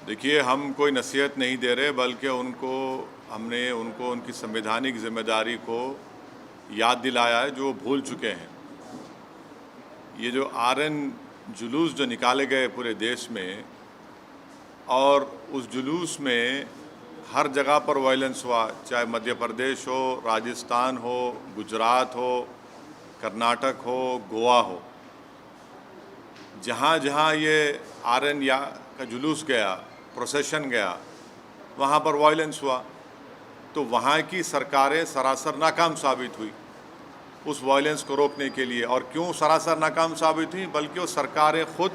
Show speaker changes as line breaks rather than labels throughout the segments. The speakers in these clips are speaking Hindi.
देखिए, हम कोई नसीहत नहीं दे रहे, बल्कि हमने उनको उनकी संवैधानिक जिम्मेदारी को याद दिलाया है जो वो भूल चुके हैं। ये जो आरएन जुलूस जो निकाले गए पूरे देश में, और उस जुलूस में हर जगह पर वायलेंस हुआ, चाहे मध्य प्रदेश हो, राजस्थान हो, गुजरात हो, कर्नाटक हो, गोवा हो। जहाँ जहाँ ये आरएन का जुलूस गया, प्रोसेशन गया, वहाँ पर वायलेंस हुआ। तो वहाँ की सरकारें सरासर नाकाम साबित हुई उस वायलेंस को रोकने के लिए। और क्यों सरासर नाकाम साबित हुई? बल्कि वो सरकारें खुद,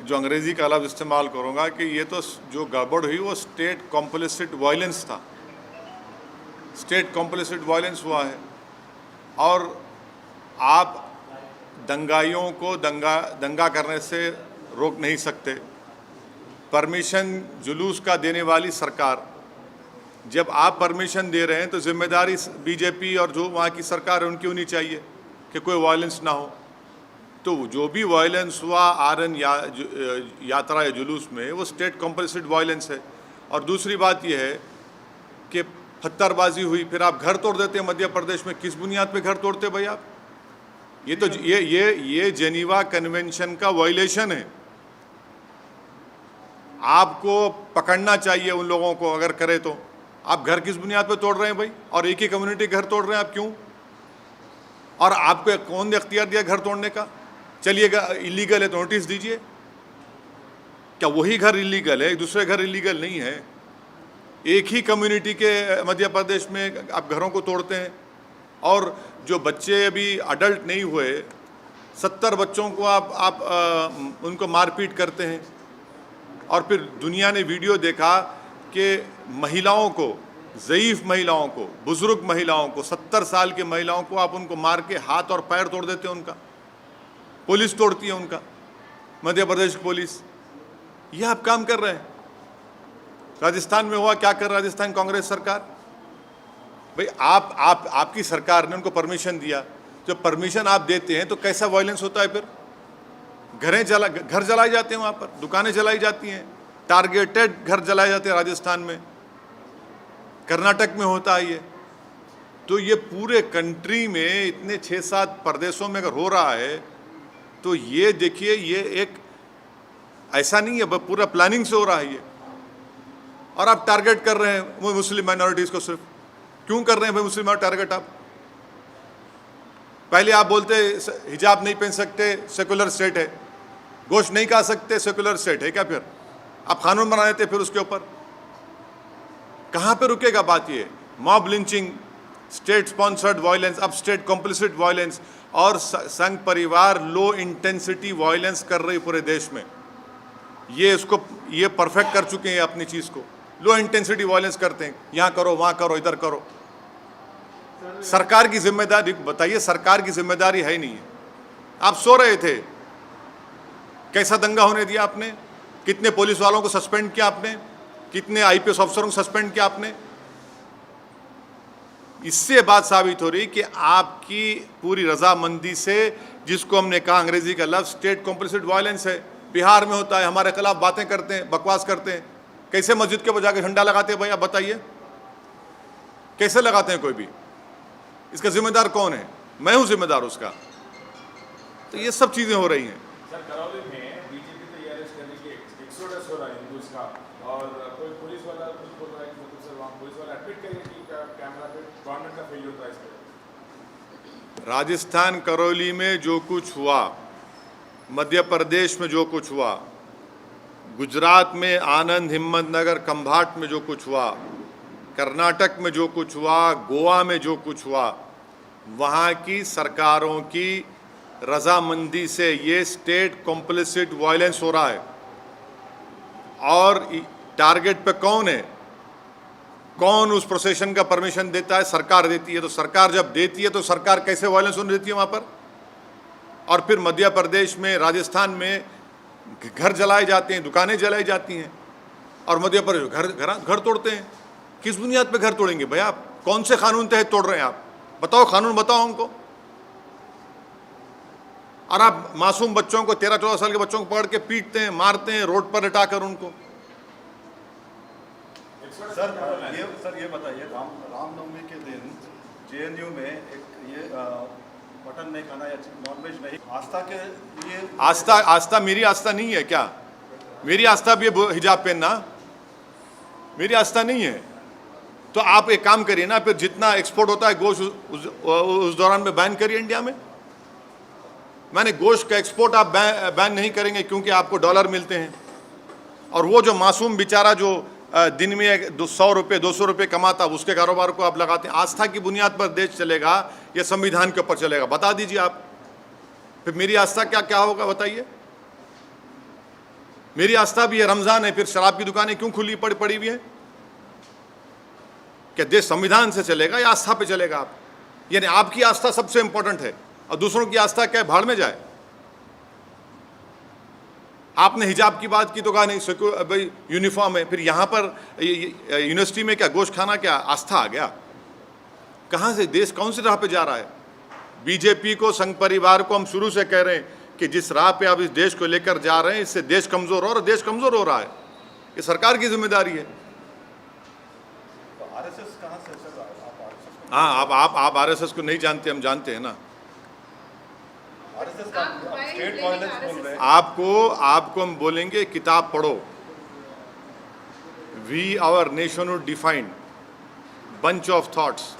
जो अंग्रेज़ी का लफ्ज़ इस्तेमाल करूँगा, कि ये तो जो गड़बड़ हुई वो स्टेट कॉम्प्लिसिट वायलेंस था। स्टेट कॉम्प्लिसिट वायलेंस हुआ है। और आप दंगाइयों को दंगा करने से रोक नहीं सकते। परमिशन जुलूस का देने वाली सरकार, जब आप परमिशन दे रहे हैं तो जिम्मेदारी बीजेपी और जो वहाँ की सरकार है उनकी होनी चाहिए कि कोई वायलेंस ना हो। तो जो भी वायलेंस हुआ आरएन यात्रा या जुलूस में, वो स्टेट कॉम्पल्सिड वायलेंस है। और दूसरी बात यह है कि पत्थरबाजी हुई, फिर आप घर तोड़ देते हैं मध्य प्रदेश में। किस बुनियाद पे घर तोड़ते भाई आप? ये तो ये जेनीवा कन्वेंशन का वायलेशन है। आपको पकड़ना चाहिए उन लोगों को, अगर करे तो। आप घर किस बुनियाद पे तोड़ रहे हैं भाई? और एक ही कम्युनिटी घर तोड़ रहे हैं आप, क्यों? और आपको कौन ने अख्तियार दिया घर तोड़ने का? चलिएगा, इलीगल है तो नोटिस दीजिए। क्या वही घर इलीगल है, दूसरे घर इलीगल नहीं है? एक ही कम्युनिटी के मध्य प्रदेश में आप घरों को तोड़ते हैं। और जो बच्चे अभी अडल्ट नहीं हुए, 70 बच्चों को आप उनको मारपीट करते हैं। और फिर दुनिया ने वीडियो देखा कि महिलाओं को, ज़ईफ़ महिलाओं को, बुज़ुर्ग महिलाओं को, 70 साल की महिलाओं को आप उनको मार के हाथ और पैर तोड़ देते हैं उनका। पुलिस तोड़ती है उनका, मध्य प्रदेश की पुलिस। ये आप काम कर रहे हैं। राजस्थान में हुआ, क्या कर राजस्थान कांग्रेस सरकार? भाई आपकी सरकार ने उनको परमिशन दिया। जब परमिशन आप देते हैं तो कैसा वायलेंस होता है फिर? घर जलाए जाते हैं, वहाँ पर दुकानें जलाई जाती हैं, टारगेटेड घर जलाए जाते हैं राजस्थान में, कर्नाटक में होता है ये। तो ये पूरे कंट्री में इतने 6-7 प्रदेशों में अगर हो रहा है, तो ये देखिए, ये एक ऐसा नहीं है, पूरा प्लानिंग से हो रहा है ये। और आप टारगेट कर रहे हैं वो मुस्लिम माइनॉरिटीज़ को। सिर्फ क्यों कर रहे हैं भाई मुस्लिम टारगेट? आप पहले आप बोलते हिजाब नहीं पहन सकते, सेकुलर स्टेट है। गोश्त नहीं खा सकते, सेकुलर स्टेट है क्या? फिर आप कानून बना देते फिर उसके ऊपर। कहाँ पे रुकेगा बात? ये mob lynching, state sponsored violence, अब स्टेट कॉम्प्लिसिट वायलेंस, और संघ परिवार लो इंटेंसिटी वायलेंस कर रही पूरे देश में। ये परफेक्ट कर चुके हैं अपनी चीज़ को। लो इंटेंसिटी वायलेंस करते हैं, यहाँ करो, वहाँ करो, इधर करो। सरकार की जिम्मेदारी बताइए? सरकार की जिम्मेदारी है ही नहीं है। आप सो रहे थे, कैसा दंगा होने दिया आपने? कितने पुलिस वालों को सस्पेंड किया आपने? कितने आईपीएस अफसरों को सस्पेंड किया आपने? इससे बात साबित हो रही कि आपकी पूरी रजामंदी से, जिसको हमने कहा अंग्रेजी का लफ्ज़ स्टेट कॉम्प्लिसिट वायलेंस है। बिहार में होता है, हमारे खिलाफ बातें करते हैं, बकवास करते हैं। कैसे मस्जिद के बजा के झंडा लगाते हैं भाई? आप बताइए, कैसे लगाते हैं कोई भी? इसका जिम्मेदार कौन है? मैं हूं जिम्मेदार उसका। तो ये सब चीज़ें हो रही हैं।
सर, करौली में बीजेपी तो ये अरेस्ट करने की एक्सोडस हो रहा है हिंदूज का, और कोई पुलिस वाला कुछ बोल रहा है कि मतलब सर वहाँ पुलिस वाला एडमिट करेंगे कि कैमरा पे गवर्नमेंट का फेलियर होता है इस पर।
राजस्थान करौली में जो कुछ हुआ, मध्य प्रदेश में जो कुछ हुआ, गुजरात में आनंद, हिम्मतनगर, खंभाट में जो कुछ हुआ, कर्नाटक में जो कुछ हुआ, गोवा में जो कुछ हुआ, वहाँ की सरकारों की रजामंदी से ये स्टेट कॉम्प्लिसिट वायलेंस हो रहा है। और टारगेट पे कौन है? कौन उस प्रोसेशन का परमिशन देता है? सरकार देती है। तो सरकार जब देती है तो सरकार कैसे वायलेंस होने देती है वहाँ पर? और फिर मध्य प्रदेश में, राजस्थान में घर जलाए जाते हैं, दुकानें जलाई जाती हैं, और मध्य प्रदेश घर तोड़ते हैं। किस बुनियाद पे घर तोड़ेंगे भाई आप? कौन से कानून तहत तोड़ रहे हैं आप? बताओ, कानून बताओ हमको। और आप मासूम बच्चों को 13-14 साल के बच्चों को पकड़ के पीटते हैं, मारते हैं, रोड पर लटाकर उनको।
सर ये बताइए, रामनवमी के दिन जेएनयू में एक ये मटन नहीं खाना या नॉनवेज नहीं, आस्था के लिए
आस्था मेरी आस्था नहीं है क्या? मेरी आस्था भी है हिजाब पहनना, मेरी आस्था नहीं है। तो आप एक काम करिए ना, फिर जितना एक्सपोर्ट होता है गोश्त उस दौरान में बैन करिए इंडिया में। मैंने गोश्त का एक्सपोर्ट आप बैन नहीं करेंगे क्योंकि आपको डॉलर मिलते हैं, और वो जो मासूम बेचारा जो दिन में 100 रुपये 200 रुपये कमाता, उसके कारोबार को आप लगाते हैं। आस्था की बुनियाद पर देश चलेगा या संविधान के ऊपर चलेगा? बता दीजिए आप। फिर मेरी आस्था क्या क्या होगा बताइए? मेरी आस्था भी है रमजान है, फिर शराब की दुकानें क्यों खुली पड़ी हुई है? क्या देश संविधान से चलेगा या आस्था पे चलेगा आप? यानी आपकी आस्था सबसे इंपॉर्टेंट है और दूसरों की आस्था क्या भाड़ में जाए? आपने हिजाब की बात की तो कहा नहीं भाई यूनिफॉर्म है, फिर यहाँ पर यूनिवर्सिटी में क्या गोश्त खाना क्या आस्था आ गया? कहाँ से देश कौन सी राह पे जा रहा है? बीजेपी को, संघ परिवार को हम शुरू से कह रहे हैं कि जिस राह पे आप इस देश को लेकर जा रहे हैं इससे देश कमजोर हो रहा है, देश कमजोर हो रहा है। ये सरकार की जिम्मेदारी है।
तो आरएसएस कहाँ से सर? आप
हाँ, आप आरएसएस को नहीं जानते, हम जानते हैं ना।
आरएसएस का स्टेट वायलेंस बोल रहे हैं।
आपको हम बोलेंगे किताब पढ़ो। We our nationhood defined, bunch of thoughts,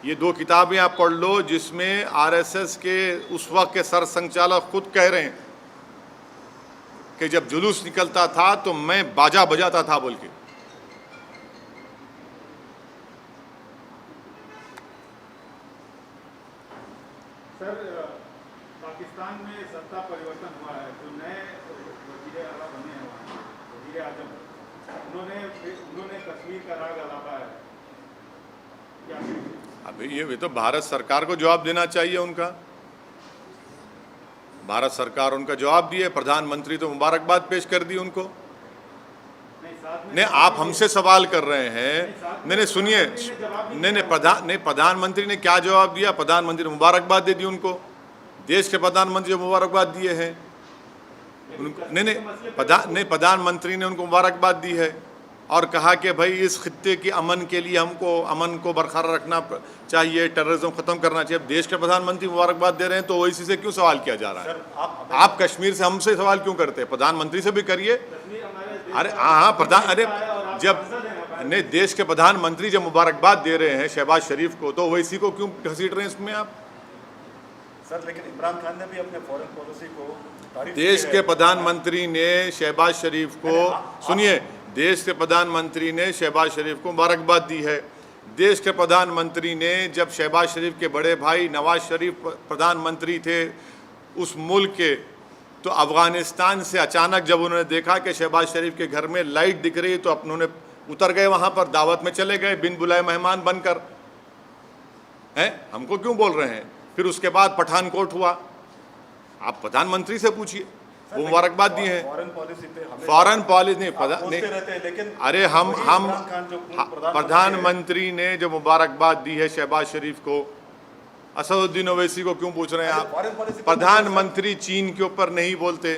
ये 2 किताबें आप पढ़ लो जिसमें आरएसएस के उस वक्त के सर संचालक खुद कह रहे हैं कि जब जुलूस निकलता था तो मैं बाजा बजाता था बोल के।
सर, पाकिस्तान में सत्ता परिवर्तन हुआ है, जो नए वज़ीर आला बने हैं वहाँ, वज़ीर आज़म, उन्होंने कश्मीर का राग अलापा है, क्या कहेंगे?
अभी ये तो भारत सरकार को जवाब देना चाहिए उनका। भारत सरकार उनका जवाब दिए, प्रधानमंत्री तो मुबारकबाद पेश कर दी उनको। नहीं, आप हमसे सवाल कर रहे हैं। नहीं सुनिए, नहीं प्रधानमंत्री ने क्या जवाब दिया? प्रधानमंत्री ने मुबारकबाद दे दी उनको। देश के प्रधानमंत्री को मुबारकबाद दिए हैं उनको। नहीं, प्रधानमंत्री ने उनको मुबारकबाद दी है और कहा कि भाई इस खित्ते की अमन के लिए हमको अमन को बरकरार रखना चाहिए, टेररिज्म ख़त्म करना चाहिए। अब देश के प्रधानमंत्री मुबारकबाद दे रहे हैं तो ओवैसी से क्यों सवाल किया जा रहा है? आप कश्मीर से हमसे सवाल क्यों करते हैं? प्रधानमंत्री से भी करिए। अरे हाँ, जब नहीं देश के प्रधानमंत्री जब मुबारकबाद दे रहे हैं शहबाज शरीफ को, तो ओवैसी को क्यों घसीट रहे हैं इसमें आप?
सर लेकिन इमरान खान ने भी अपने फॉरेन पॉलिसी को तारीफ
देश के प्रधानमंत्री ने शहबाज शरीफ को, सुनिए, देश के प्रधानमंत्री ने शहबाज शरीफ को मुबारकबाद दी है। देश के प्रधानमंत्री ने, जब शहबाज शरीफ के बड़े भाई नवाज शरीफ प्रधानमंत्री थे उस मुल्क के, तो अफ़गानिस्तान से अचानक जब उन्होंने देखा कि शहबाज शरीफ के घर में लाइट दिख रही तो उन्होंने उतर गए, वहाँ पर दावत में चले गए बिन बुलाए मेहमान बनकर। हैं, हमको क्यों बोल रहे हैं? फिर उसके बाद पठानकोट हुआ, आप प्रधानमंत्री से पूछिए, वो मुबारकबाद दिए हैं। फॉरेन पॉलिसी नहीं,
लेकिन
अरे हम प्रधानमंत्री ने जो मुबारकबाद दी है शहबाज शरीफ को, असदुद्दीन ओवैसी को क्यों पूछ रहे हैं आप? प्रधानमंत्री चीन के ऊपर नहीं बोलते।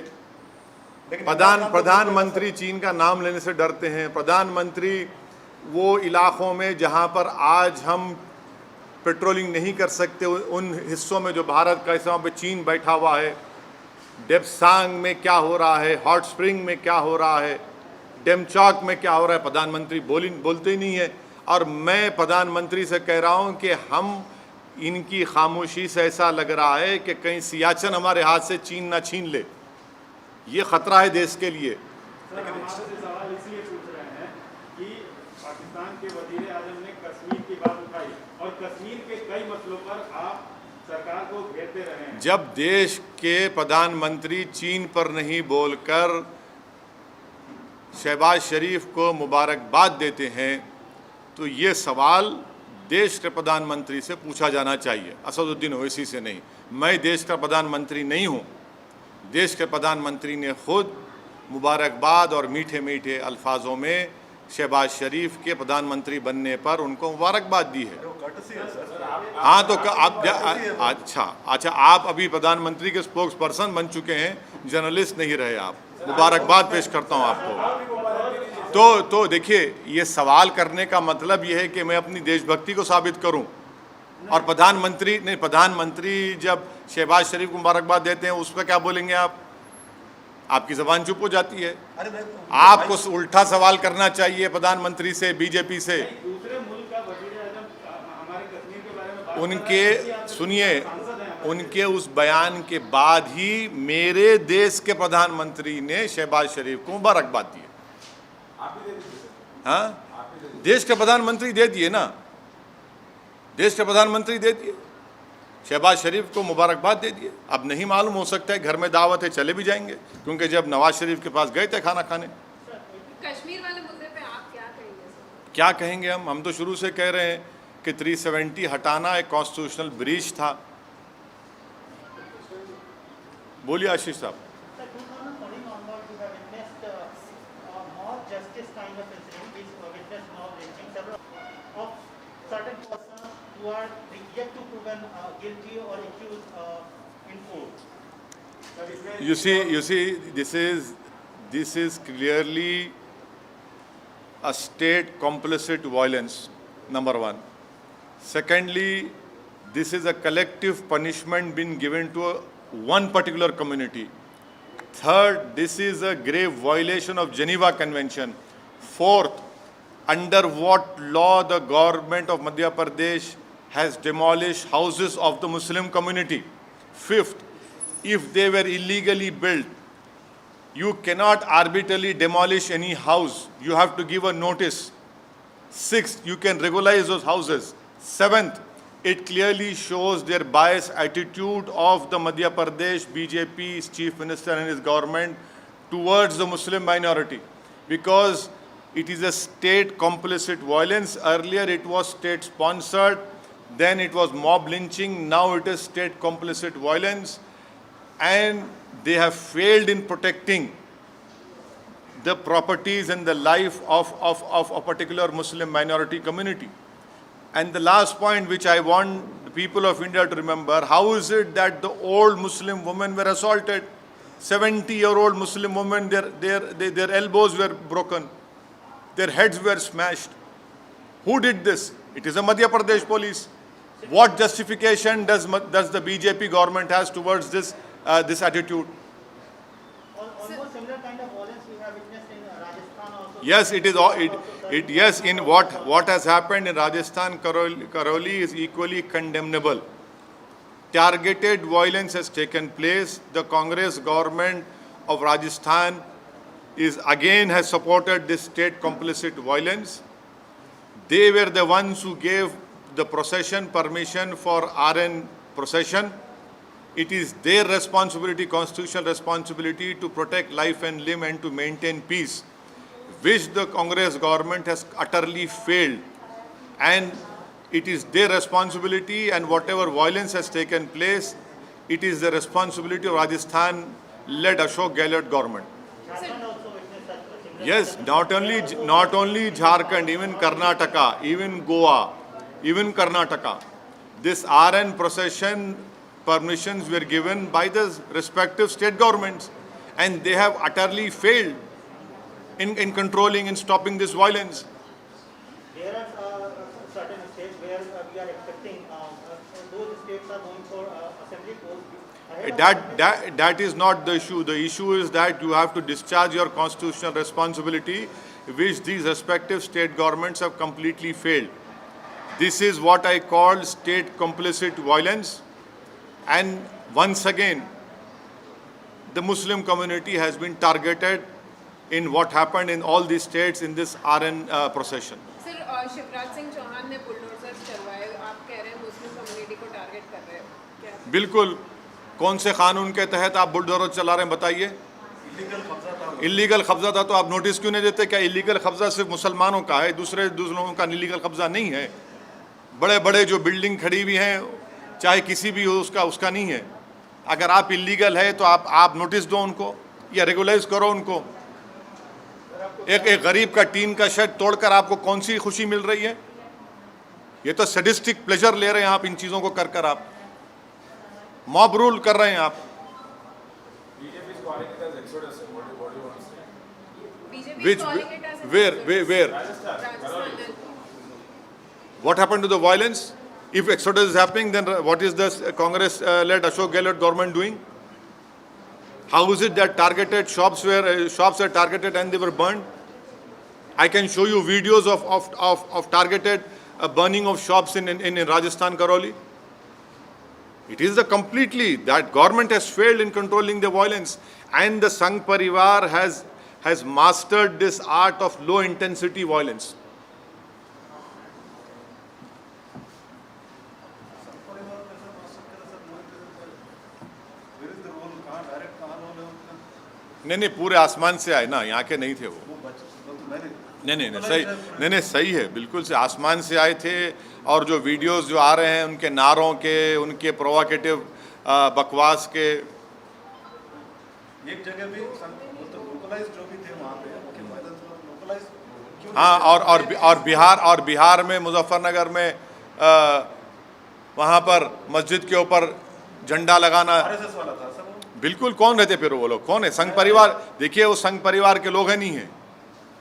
प्रधानमंत्री चीन का नाम लेने से डरते हैं। प्रधानमंत्री वो इलाकों में जहां पर आज हम पेट्रोलिंग नहीं कर सकते, उन हिस्सों में जो भारत का हिस्सा, वहाँ पे चीन बैठा हुआ है। डेप्सांग में क्या हो रहा है, हॉट स्प्रिंग में क्या हो रहा है, डेमचौक में क्या हो रहा है, प्रधानमंत्री बोलते ही नहीं है। और मैं प्रधानमंत्री से कह रहा हूँ कि हम इनकी खामोशी से ऐसा लग रहा है कि कहीं सियाचिन हमारे हाथ से चीन ना छीन ले। ये खतरा है देश के लिए।
सर, हम आपसे सवाल इसलिए पूछ रहे हैं कि पाकिस्तान के वज़ीर आज़म ने कश्मीर की बात उठाई और कश्मीर के कई मसलों पर आप सरकार को घेरते रहे हैं।
जब देश के प्रधानमंत्री चीन पर नहीं बोलकर शहबाज शरीफ को मुबारकबाद देते हैं तो ये सवाल देश के प्रधानमंत्री से पूछा जाना चाहिए, असदुद्दीन ओवैसी से नहीं। मैं देश का प्रधानमंत्री नहीं हूँ। देश के प्रधानमंत्री ने खुद मुबारकबाद और मीठे मीठे अल्फाजों में शहबाज शरीफ के प्रधानमंत्री बनने पर उनको मुबारकबाद दी है।
वो कर्टसी है सर।
हाँ तो अच्छा आप अभी प्रधानमंत्री के स्पोक्स पर्सन बन चुके हैं, जर्नलिस्ट नहीं रहे आप। मुबारकबाद पेश करता हूँ आपको। तो देखिए, ये सवाल करने का मतलब ये है कि मैं अपनी देशभक्ति को साबित करूं, और प्रधानमंत्री जब शहबाज शरीफ को मुबारकबाद देते हैं उस पर क्या बोलेंगे आप? आपकी ज़बान चुप हो जाती है।
अरे मैं
आपको उल्टा सवाल करना चाहिए प्रधानमंत्री से, बीजेपी से।
दूसरे मुल्क का वजीर आजम हमारे कश्मीर के बारे में बात
उनके सुनिए, उनके उस बयान के बाद ही मेरे देश के प्रधानमंत्री ने शहबाज शरीफ को मुबारकबाद दी।
आप ही दे दीजिए सर,
हाँ, देश के प्रधानमंत्री दे दिए ना, देश के प्रधानमंत्री दे दिए, शहबाज शरीफ को मुबारकबाद दे दिए। अब नहीं मालूम, हो सकता है घर में दावत है, चले भी जाएंगे, क्योंकि जब नवाज शरीफ के पास गए थे खाना खाने।
कश्मीर वाले मुद्दे पे आप क्या कहेंगे सर?
क्या कहेंगे हम तो शुरू से कह रहे हैं कि 370 हटाना एक कॉन्स्टिट्यूशनल ब्रीच था। बोलिए आशीष साहब।
Sir, 2014 onward, we have witnessed more justice kind of incident, which witnessed more lynching several of certain persons who are yet to proven guilty or accused in court.
Sir इसमें
You see, this is clearly a state complicit violence, number one. Secondly, this is a collective punishment being given to one particular community. Third, this is a grave violation of Geneva Convention. Fourth, under what law the government of Madhya Pradesh has demolished houses of the Muslim community. Fifth, if they were illegally built, you cannot arbitrarily demolish any house. You have to give a notice. Sixth, you can regularize those houses. Seventh, it clearly shows their biased attitude of the Madhya Pradesh BJP's chief minister and his government towards the Muslim minority, because it is a state complicit violence. Earlier it was state sponsored, then it was mob lynching, now it is state complicit violence, and they have failed in protecting the properties and the life of a particular Muslim minority community. And the last point which I want the people of India to remember, how is it that the old Muslim women were assaulted? 70-year-old Muslim women, their elbows were broken, their heads were smashed. Who did this? It is the Madhya Pradesh police. What justification does the BJP government has towards this attitude?
Almost similar kind of violence we have witnessed in Rajasthan also.
Yes, it is. Yes, in what has happened in Rajasthan, Karoli is equally condemnable. Targeted violence has taken place. The Congress government of Rajasthan has supported this state complicit violence. They were the ones who gave the procession permission for RN procession. It is their responsibility, constitutional responsibility, to protect life and limb and to maintain peace, which the Congress government has utterly failed. And it is their responsibility, and whatever violence has taken place, it is the responsibility of Rajasthan-led Ashok Gehlot government.
Jharkhand also witnessed such a similar.
Yes, not only Jharkhand, even Karnataka, even Goa, even Karnataka. This RN procession permissions were given by the respective state governments, and they have utterly failed in controlling and stopping this violence.
There are certain states where we are expecting those states are going for assembly polls. Ahead of
That is not the issue. The issue is that you have to discharge your constitutional responsibility, which these respective state governments have completely failed. This is what I call state complicit violence. And once again, the Muslim community has been targeted in what happened in all these states in this RN procession.
Sir Shivraj Singh Chouhan ने बुलडोजर्स चलवाए, आप कह रहे हैं मुस्लिम कम्युनिटी को टारगेट कर रहे हो क्या?
बिल्कुल। कौन से कानून के तहत आप बुलडोजर चला रहे हैं बताइए? इलीगल कब्जा था तो आप नोटिस क्यों नहीं देते? क्या इलीगल कब्जा सिर्फ मुसलमानों का है, दूसरे लोगों का इलीगल कब्जा नहीं है? बड़े बड़े जो बिल्डिंग खड़ी हुई हैं, चाहे किसी भी हो, उसका नहीं है। अगर आप इलीगल है तो आप नोटिस दो उनको या रेगुलाइज करो उनको। एक गरीब का टीन का शेड तोड़कर आपको कौन सी खुशी मिल रही है? ये तो सैडिस्टिक प्लेजर ले रहे हैं आप इन चीजों को कर कर, आप मॉब रूल कर रहे हैं आप।
BJP is calling it as exodus. What do you want to say?
BJP
Which,
is calling it as
where?
Rajasthan and
What happened to the violence? If exodus is happening, then what is the Congress-led Ashok Gehlot government doing? How is it that targeted shops were targeted and they were burned? I can show you videos of targeted burning of shops in Rajasthan, Karoli. It is that government has failed in controlling the violence, and the Sangh Parivar has mastered this art of low intensity violence. नहीं, पूरे आसमान से आए ना, यहाँ के नहीं थे वो। नहीं, सही है, बिल्कुल से आसमान से आए थे। और जो वीडियोस जो आ रहे हैं उनके नारों के, उनके प्रोवोकेटिव बकवास के,
एक जगह भी लोकलाइज जो भी थे वहाँ पे लोकलाइज क्यों?
हाँ, और बिहार में मुजफ्फरनगर में वहाँ पर मस्जिद के ऊपर झंडा लगाना।
RSS वाला था सर वो।
बिल्कुल, कौन रहते फिर वो लोग? कौन है? संघ परिवार। देखिए, वो संघ परिवार के लोग हैं, नहीं है?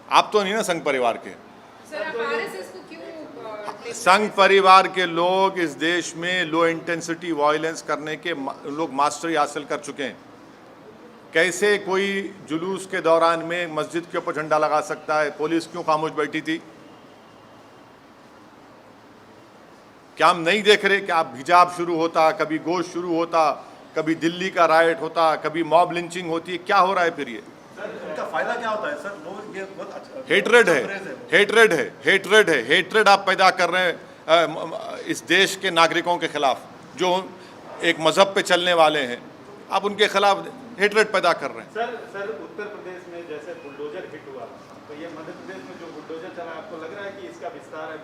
आप तो नहीं ना संघ परिवार के।
सर, आप RSS को क्यों
संघ परिवार के लोग इस देश में लो इंटेंसिटी वायलेंस करने के लोग मास्टरी हासिल कर चुके हैं। कैसे कोई जुलूस के दौरान में मस्जिद के ऊपर झंडा लगा सकता है? पुलिस क्यों खामोश बैठी थी? क्या हम नहीं देख रहे कि आप हिजाब शुरू होता, कभी गोश्त शुरू होता, कभी दिल्ली का राइट होता, कभी मॉब लिंचिंग होती है? क्या हो रहा है फिर ये?
इनका फायदा क्या होता है सर? लोग ये बहुत अच्छा
हेट्रेड है। हेट्रेड आप पैदा कर रहे हैं इस देश के नागरिकों के खिलाफ, जो एक मजहब पे चलने वाले हैं। आप उनके खिलाफ हेट्रेड पैदा कर रहे हैं।
सर उत्तर प्रदेश में जैसे बुलडोजर हिट हुआ, तो ये मध्य प्रदेश में जो बुलडोजर चला, आपको लग रहा है कि इसका विस्तार है?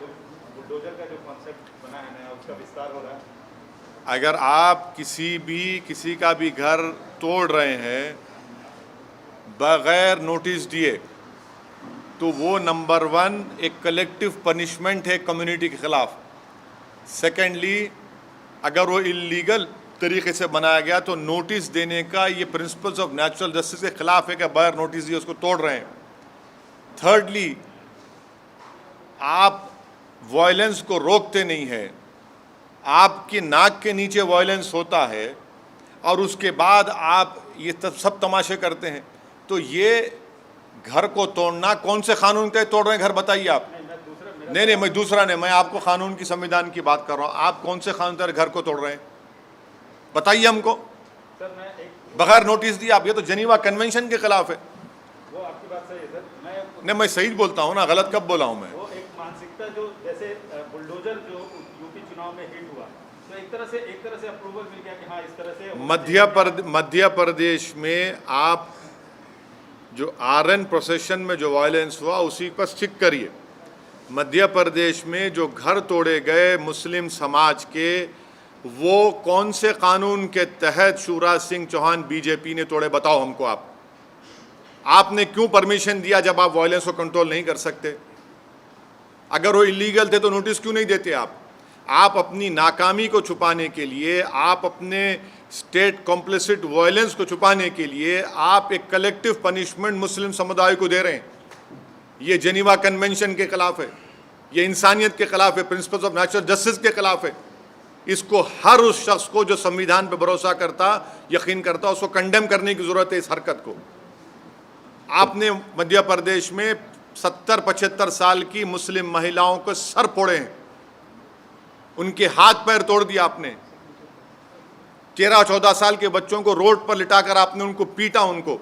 बुलडोजर का जो कॉन्सेप्ट बना है नया, उसका विस्तार हो रहा है?
अगर आप किसी का भी घर तोड़ रहे हैं बगैर नोटिस दिए, तो वो नंबर 1 एक कलेक्टिव पनिशमेंट है कम्युनिटी के खिलाफ। सेकेंडली, अगर वो इलीगल तरीके से बनाया गया तो नोटिस देने का ये प्रिंसिपल्स ऑफ नेचुरल जस्टिस के खिलाफ है कि बगैर नोटिस दिए उसको तोड़ रहे हैं। थर्डली, आप वायलेंस को रोकते नहीं हैं, आपकी नाक के नीचे वायलेंस होता है और उसके बाद आप ये सब तमाशे करते हैं। तो ये घर को तोड़ना कौन से कानून के तोड़ रहे हैं घर? बताइए आप। नहीं, मैं दूसरा नहीं, मैं आपको कानून की, संविधान की बात कर रहा हूँ। आप कौन से कानून के घर को तोड़ रहे हैं? बताइए हमको। बगैर नोटिस दिए आप, ये तो जेनीवा कन्वेंशन के खिलाफ है।
वो आपकी बात सही है सर।
नहीं, मैं सही बोलता हूँ ना, गलत कब बोला हूँ मैं?
वो एक मानसिकता जो जैसे बुलडोजर जो यूपी चुनाव में हिट हुआ, तो एक तरह से अप्रूवल मिल गया कि हाँ इस तरह से।
मध्य प्रदेश में आप जो आरएन प्रोसेशन में जो वायलेंस हुआ उसी पर स्टिक करिए। मध्य प्रदेश में जो घर तोड़े गए मुस्लिम समाज के, वो कौन से कानून के तहत शिवराज सिंह चौहान बीजेपी ने तोड़े? बताओ हमको। आपने क्यों परमिशन दिया जब आप वायलेंस को कंट्रोल नहीं कर सकते? अगर वो इलीगल थे तो नोटिस क्यों नहीं देते आप अपनी नाकामी को छुपाने के लिए, आप अपने स्टेट कॉम्प्लिसिट वायलेंस को छुपाने के लिए आप एक कलेक्टिव पनिशमेंट मुस्लिम समुदाय को दे रहे हैं। ये जेनीवा कन्वेंशन के खिलाफ है, ये इंसानियत के खिलाफ है, प्रिंसिपल्स ऑफ नेचुरल जस्टिस के खिलाफ है। इसको हर उस शख्स को जो संविधान पर भरोसा करता, यकीन करता, उसको कंडेम करने की जरूरत है इस हरकत को। आपने मध्य प्रदेश में 70-75 साल की मुस्लिम महिलाओं को सर फोड़े हैं, उनके हाथ पैर तोड़ दिया आपने। 13-14 साल के बच्चों को रोड पर लिटाकर आपने उनको पीटा, उनको